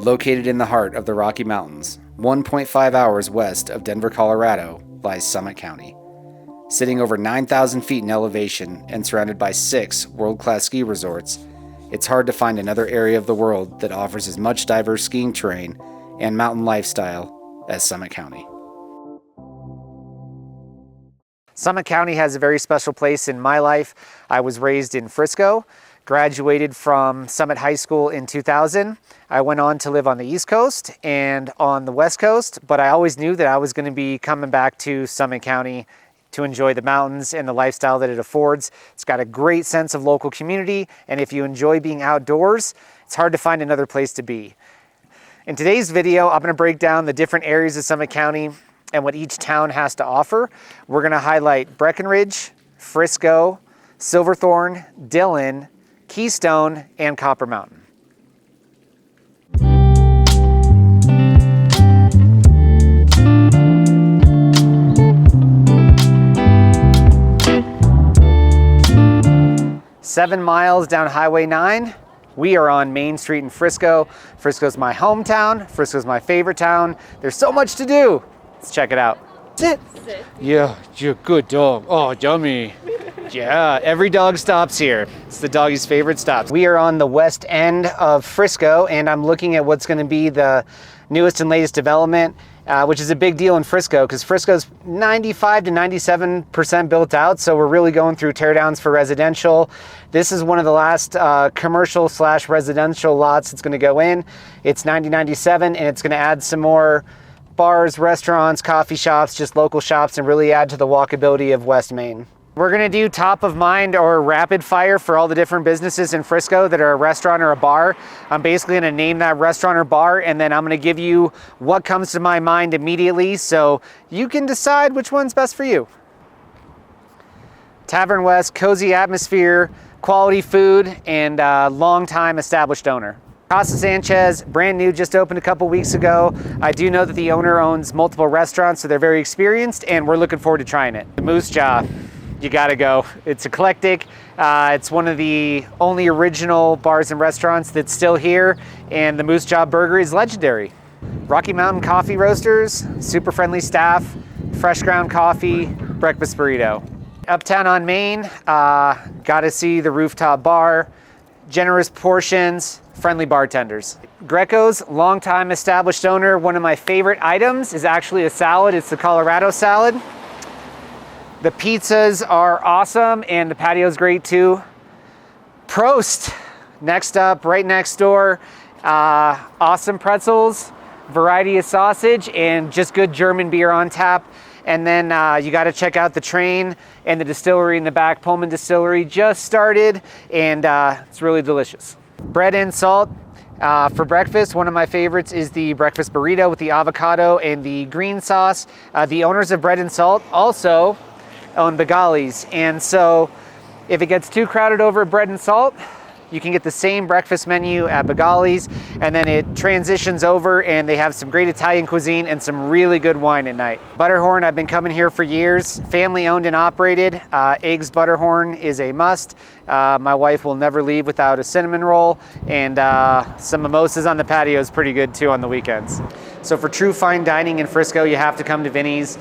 Located in the heart of the Rocky Mountains, 1.5 hours west of Denver, Colorado, lies Summit County. Sitting over 9,000 feet in elevation and surrounded by 6 world-class ski resorts, it's hard to find another area of the world that offers as much diverse skiing terrain and mountain lifestyle as Summit County. Summit County has a very special place in my life. I was raised in Frisco, graduated from Summit High School in 2000. I went on to live on the East Coast and on the West Coast, but I always knew that I was going to be coming back to Summit County to enjoy the mountains and the lifestyle that it affords. It's got a great sense of local community, and if you enjoy being outdoors, it's hard to find another place to be. In today's video, I'm going to break down the different areas of Summit County and what each town has to offer. We're going to highlight Breckenridge, Frisco, Silverthorne, Dillon, Keystone, and Copper Mountain. Seven miles down Highway 9, we are on Main Street in Frisco. Frisco's my hometown. Frisco's my favorite town. There's so much to do. Let's check it out. Sit. Yeah, you're a good dog. Oh, yummy. Yeah, every dog stops here. It's the doggy's favorite stops. We are on the west end of Frisco, and I'm looking at what's going to be the newest and latest development, which is a big deal in Frisco because Frisco's 95 to 97% built out, so we're really going through teardowns for residential. This is one of the last commercial / residential lots that's going to go in. It's 9097, and it's going to add some more bars, restaurants, coffee shops, just local shops, and really add to the walkability of West Main. We're gonna do top of mind or rapid fire for all the different businesses in Frisco that are a restaurant or a bar. I'm basically gonna name that restaurant or bar, and then I'm gonna give you what comes to my mind immediately so you can decide which one's best for you. Tavern West, cozy atmosphere, quality food, and long-time established owner. Casa Sanchez, brand new, just opened a couple weeks ago. I do know that the owner owns multiple restaurants, so they're very experienced, and we're looking forward to trying it. The Moose Jaw, you gotta go. It's eclectic. It's one of the only original bars and restaurants that's still here, and the Moose Jaw Burger is legendary. Rocky Mountain Coffee Roasters, super friendly staff, fresh ground coffee, breakfast burrito. Uptown on Main, gotta see the rooftop bar, generous portions, friendly bartenders. Greco's, longtime established owner. One of my favorite items is actually a salad. It's the Colorado salad. The pizzas are awesome, and the patio's great too. Prost, next up, right next door. Awesome pretzels, variety of sausage, and just good German beer on tap. And then you got to check out the train and the distillery in the back. Pullman Distillery just started, and it's really delicious. Bread and salt for breakfast. One of my favorites is the breakfast burrito with the avocado and the green sauce. The owners of Bread and Salt also own Begali's, and so if it gets too crowded over at Bread and Salt, you can get the same breakfast menu at Begali's, and then it transitions over and they have some great Italian cuisine and some really good wine at night. Butterhorn, I've been coming here for years, family owned and operated. Eggs Butterhorn is a must. My wife will never leave without a cinnamon roll, and some mimosas on the patio is pretty good too on the weekends. So for true fine dining in Frisco, you have to come to Vinny's.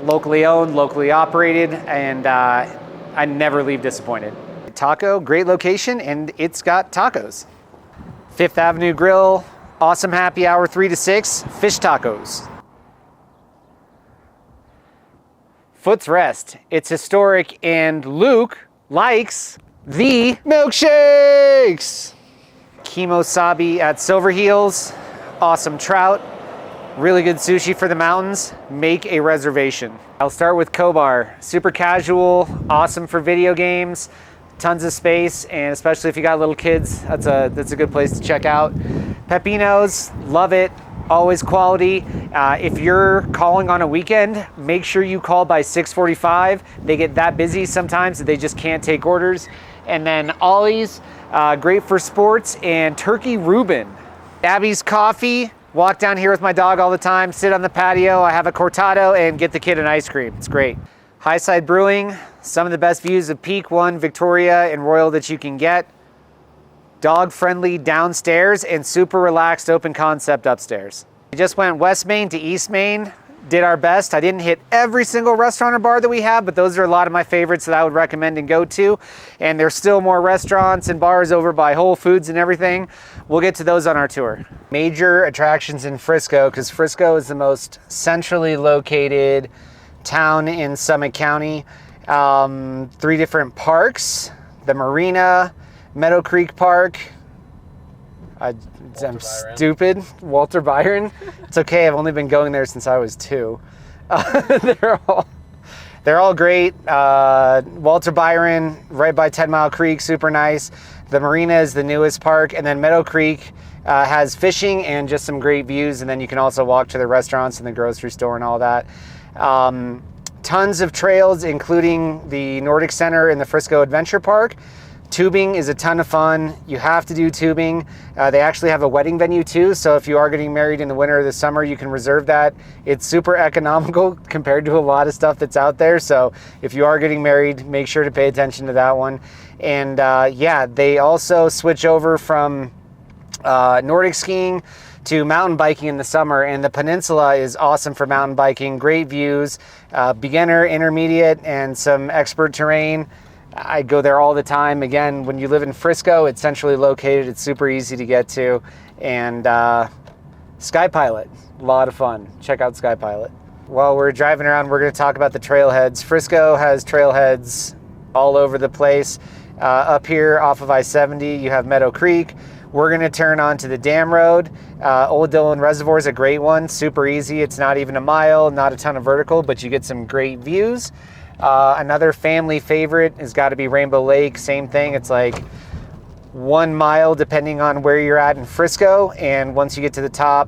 Locally owned, locally operated, and I never leave disappointed. Taco, great location, and it's got tacos. Fifth Avenue Grill, awesome happy hour 3 to 6, fish tacos. Foot's Rest, it's historic, and Luke likes the milkshakes. Kimosabi at Silver Heels, awesome trout, really good sushi for the mountains. Make a reservation. I'll start with Kobar, super casual, awesome for video games. Tons of space, and especially if you got little kids, that's a good place to check out. Pepino's, love it, always quality. If you're calling on a weekend, make sure you call by 6:45. They get that busy sometimes that they just can't take orders. And then Ollie's, great for sports, and Turkey Reuben. Abby's Coffee, walk down here with my dog all the time, sit on the patio, I have a cortado, and get the kid an ice cream. It's great. Highside Brewing, some of the best views of Peak, One, Victoria, and Royal that you can get. dog-friendly downstairs and super relaxed open concept upstairs. We just went West Main to East Main, did our best. I didn't hit every single restaurant or bar that we have, but those are a lot of my favorites that I would recommend and go to. And there's still more restaurants and bars over by Whole Foods and everything. We'll get to those on our tour. Major attractions in Frisco, because Frisco is the most centrally located town in Summit County. 3 different parks, the Marina, Meadow Creek Park. I'm stupid. Walter Byron. It's okay. I've only been going there since I was 2. They're all great. Walter Byron, right by 10 Mile Creek, super nice. The Marina is the newest park, and then Meadow Creek has fishing and just some great views. And then you can also walk to the restaurants and the grocery store and all that. Tons of trails, including the Nordic Center and the Frisco Adventure Park. Tubing is a ton of fun. You have to do tubing. They actually have a wedding venue too, so if you are getting married in the winter or the summer, you can reserve that. It's super economical compared to a lot of stuff that's out there, so if you are getting married, make sure to pay attention to that one. And yeah, they also switch over from Nordic skiing to mountain biking in the summer, and the peninsula is awesome for mountain biking. Great views, beginner, intermediate, and some expert terrain. I go there all the time. Again, when you live in Frisco, it's centrally located. It's super easy to get to. And Sky Pilot, a lot of fun. Check out Sky Pilot. While we're driving around, we're going to talk about the trailheads. Frisco has trailheads all over the place. Up here off of I-70, you have Meadow Creek. We're going to turn onto the dam road. Old Dillon Reservoir is a great one. Super easy. It's not even a mile, not a ton of vertical, but you get some great views. Another family favorite has got to be Rainbow Lake. Same thing. It's like 1 mile depending on where you're at in Frisco. And once you get to the top,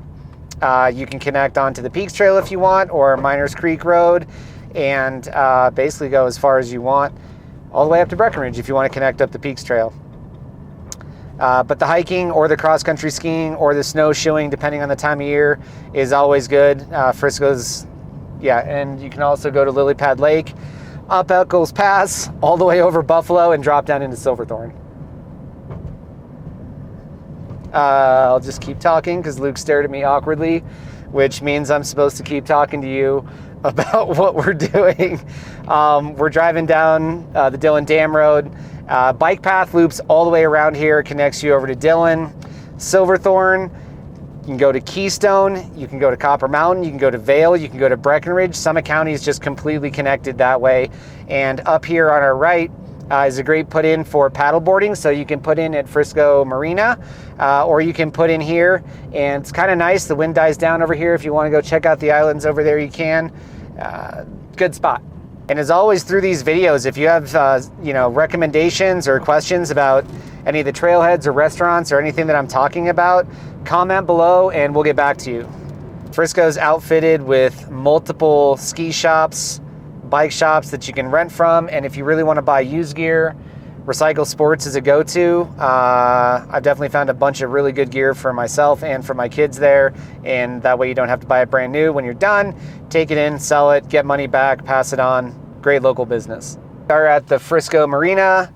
you can connect onto the Peaks Trail if you want, or Miners Creek Road, and basically go as far as you want, all the way up to Breckenridge if you want to connect up the Peaks Trail. But the hiking or the cross-country skiing or the snowshoeing, depending on the time of year, is always good. Frisco's, yeah, and you can also go to Lily Pad Lake, up Eccles Pass, all the way over Buffalo, and drop down into Silverthorne. I'll just keep talking because Luke stared at me awkwardly, which means I'm supposed to keep talking to you about what we're doing. We're driving down the Dillon Dam Road. Bike path loops all the way around here, connects you over to Dillon, Silverthorne. You can go to Keystone, you can go to Copper Mountain, you can go to Vail, you can go to Breckenridge. Summit County is just completely connected that way. And up here on our right is a great put in for paddleboarding. So you can put in at Frisco Marina, or you can put in here. And it's kind of nice. The wind dies down over here. If you want to go check out the islands over there, you can. Good spot. And as always through these videos, if you have recommendations or questions about any of the trailheads or restaurants or anything that I'm talking about, comment below and we'll get back to you. Frisco's outfitted with multiple ski shops, bike shops that you can rent from, and if you really want to buy used gear, Recycle Sports is a go-to. I've definitely found a bunch of really good gear for myself and for my kids there, and that way you don't have to buy it brand new. When you're done, take it in, sell it, get money back, pass it on. Great local business. We're at the Frisco Marina.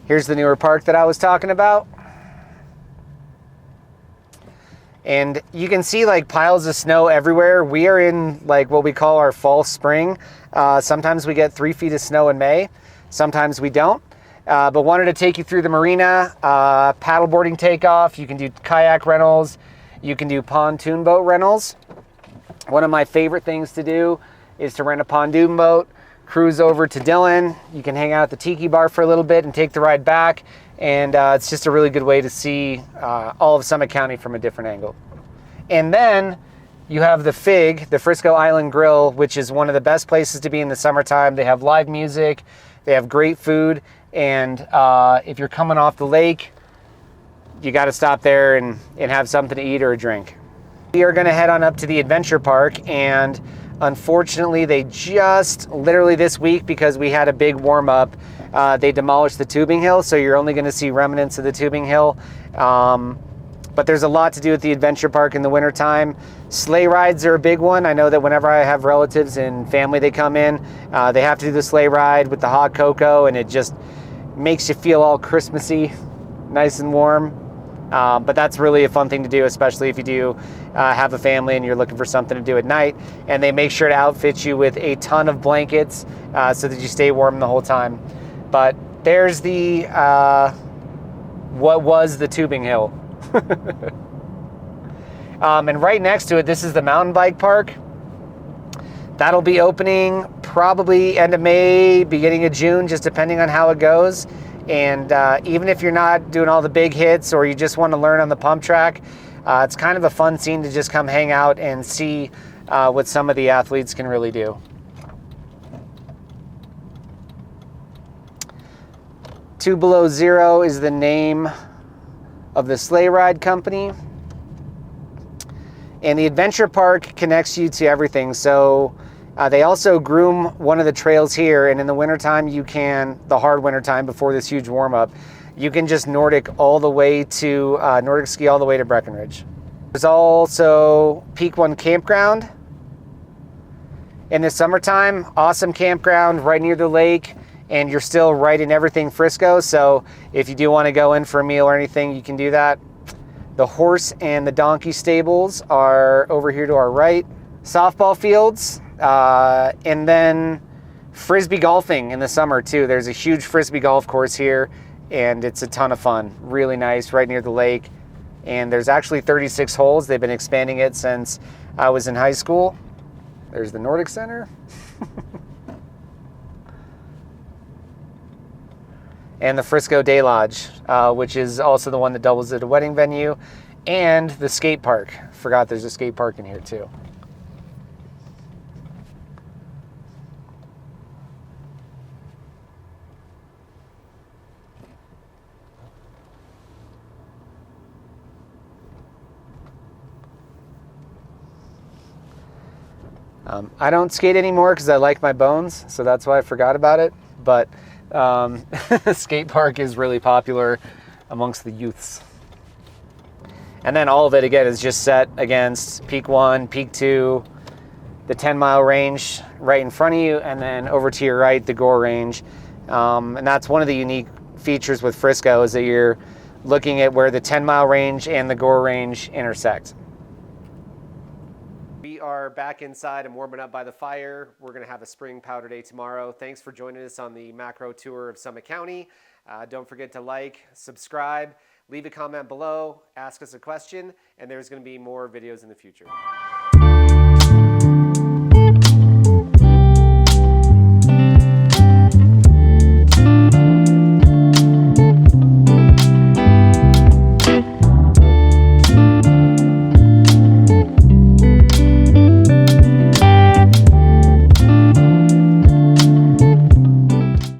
Here's the newer park that I was talking about. And you can see like piles of snow everywhere. We are in like what we call our fall spring. Sometimes we get 3 feet of snow in May. Sometimes we don't. But wanted to take you through the marina, paddleboarding takeoff. You can do kayak rentals. You can do pontoon boat rentals. One of my favorite things to do is to rent a pontoon boat, cruise over to Dillon. You can hang out at the Tiki Bar for a little bit and take the ride back. And it's just a really good way to see all of Summit County from a different angle. And then you have the FIG, the Frisco Island Grill, which is one of the best places to be in the summertime. They have live music, they have great food, and if you're coming off the lake, you got to stop there and have something to eat or a drink. We are going to head on up to the Adventure Park, and unfortunately they just literally this week, because we had a big warm up, they demolished the tubing hill, so you're only going to see remnants of the tubing hill. But there's a lot to do at the Adventure Park in the wintertime. Sleigh rides are a big one. I know that whenever I have relatives and family they come in, they have to do the sleigh ride with the hot cocoa, and it just makes you feel all Christmassy, nice and warm. But that's really a fun thing to do, especially if you do have a family and you're looking for something to do at night. And they make sure to outfit you with a ton of blankets so that you stay warm the whole time. But there's the what was the tubing hill. And right next to it, this is the mountain bike park. That'll be opening probably end of May, beginning of June, just depending on how it goes. And even if you're not doing all the big hits or you just want to learn on the pump track, it's kind of a fun scene to just come hang out and see what some of the athletes can really do. Two Below Zero is the name of the sleigh ride company. And the adventure park connects you to everything. So they also groom one of the trails here, and in the wintertime you can, the hard wintertime before this huge warm-up, you can just Nordic ski all the way to Breckenridge. There's also Peak One Campground. In the summertime, awesome campground right near the lake, and you're still right in everything Frisco, so if you do want to go in for a meal or anything, you can do that. The horse and the donkey stables are over here to our right. Softball fields, and then frisbee golfing in the summer too. There's a huge frisbee golf course here, and it's a ton of fun. Really nice, right near the lake. And there's actually 36 holes. They've been expanding it since I was in high school. There's the Nordic Center. And the Frisco Day Lodge, which is also the one that doubles as a wedding venue, and the skate park. Forgot there's a skate park in here too. I don't skate anymore because I like my bones, so that's why I forgot about it. But skate park is really popular amongst the youths. And then all of it again is just set against Peak 1, Peak 2, the 10-mile range right in front of you, and then over to your right, the Gore range. And that's one of the unique features with Frisco, is that you're looking at where the 10-mile range and the Gore range intersect. We are back inside and warming up by the fire. We're going to have a spring powder day tomorrow. Thanks for joining us on the macro tour of Summit County. Don't forget to like, subscribe, leave a comment below, ask us a question, and there's going to be more videos in the future.